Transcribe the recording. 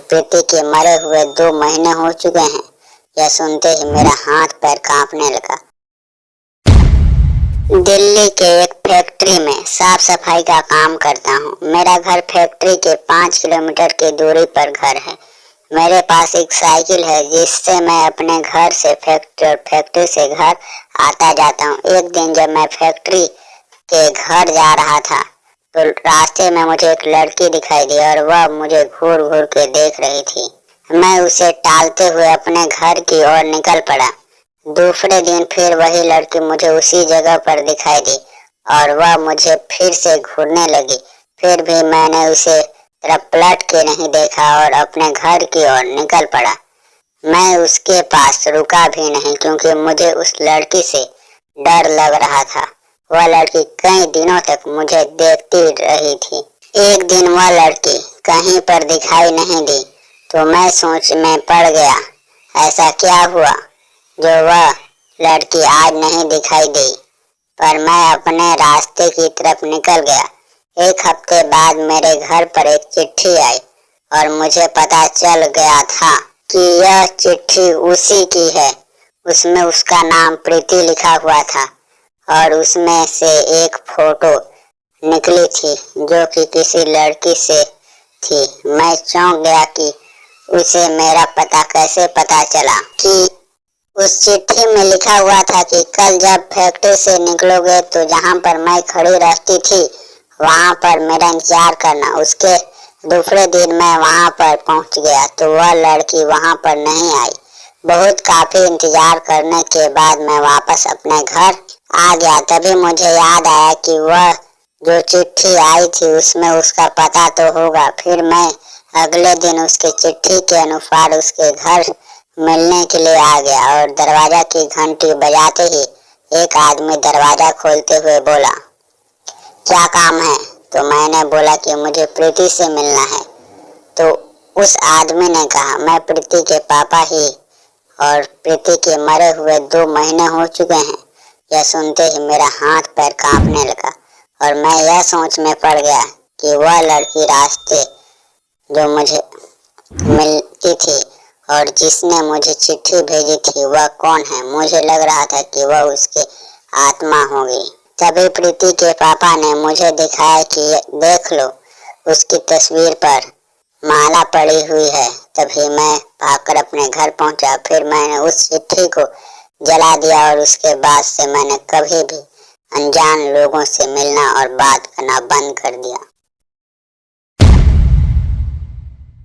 प्रीति के मरे हुए 2 महीने हो चुके हैं। यह सुनते ही मेरा हाथ पैर कांपने लगा। दिल्ली के एक फैक्ट्री में साफ सफाई का काम करता हूँ। मेरा घर फैक्ट्री के 5 किलोमीटर की दूरी पर घर है। मेरे पास एक साइकिल है जिससे मैं अपने घर से फैक्ट्री से घर आता जाता हूँ। एक दिन जब मैं फैक्ट्री के घर जा रहा था तो रास्ते में मुझे एक लड़की दिखाई दी और वह मुझे घूर घूर के देख रही थी। मैं उसे टालते हुए अपने घर की ओर निकल पड़ा। दूसरे दिन फिर वही लड़की मुझे उसी जगह पर दिखाई दी और वह मुझे फिर से घूरने लगी। फिर भी मैंने उसे तरफ पलट के नहीं देखा और अपने घर की ओर निकल पड़ा। मैं उसके पास रुका भी नहीं क्योंकि मुझे उस लड़की से डर लग रहा था। वह लड़की कई दिनों तक मुझे देखती रही थी। एक दिन वह लड़की कहीं पर दिखाई नहीं दी तो मैं सोच में पड़ गया, ऐसा क्या हुआ जो वह लड़की आज नहीं दिखाई दी। पर मैं अपने रास्ते की तरफ निकल गया। एक हफ्ते बाद मेरे घर पर एक चिट्ठी आई और मुझे पता चल गया था कि यह चिट्ठी उसी की है। उसमें उसका नाम प्रीति लिखा हुआ था और उसमें से एक फोटो निकली थी जो कि किसी लड़की से थी। मैं चौंक गया कि उसे मेरा पता कैसे पता चला कि उस चिट्ठी में लिखा हुआ था कि कल जब फैक्ट्री से निकलोगे तो जहां पर मैं खड़ी रहती थी वहां पर मेरा इंतजार करना। उसके दूसरे दिन मैं वहां पर पहुंच गया तो वह लड़की वहां पर नहीं आई। बहुत काफी इंतजार करने के बाद मैं वापस अपने घर आ गया। तभी मुझे याद आया कि वह जो चिट्ठी आई थी उसमें उसका पता तो होगा। फिर मैं अगले दिन उसके चिट्ठी के अनुसार उसके घर मिलने के लिए आ गया और दरवाजा की घंटी बजाते ही एक आदमी दरवाजा खोलते हुए बोला, क्या काम है? तो मैंने बोला कि मुझे प्रीति से मिलना है। तो उस आदमी ने कहा, मैं प्रीति के पापा ही और प्रीति के मरे हुए 2 महीने हो चुके हैं। यह सुनते ही मेरा हाथ पैर कांपने लगा और मैं यह सोच में पड़ गया कि वह लड़की रास्ते जो मुझे मिलती थी और जिसने मुझे चिट्ठी भेजी थी वह कौन है। मुझे लग रहा था कि वह उसकी आत्मा होगी। तभी प्रीति के पापा ने मुझे दिखाया कि देख लो, उसकी तस्वीर पर माला पड़ी हुई है। तभी मैं भागकर अपने घर पहुंचा। फिर मैंने उस चिट्ठी को जला दिया और उसके बाद से मैंने कभी भी अनजान लोगों से मिलना और बात करना बंद कर दिया।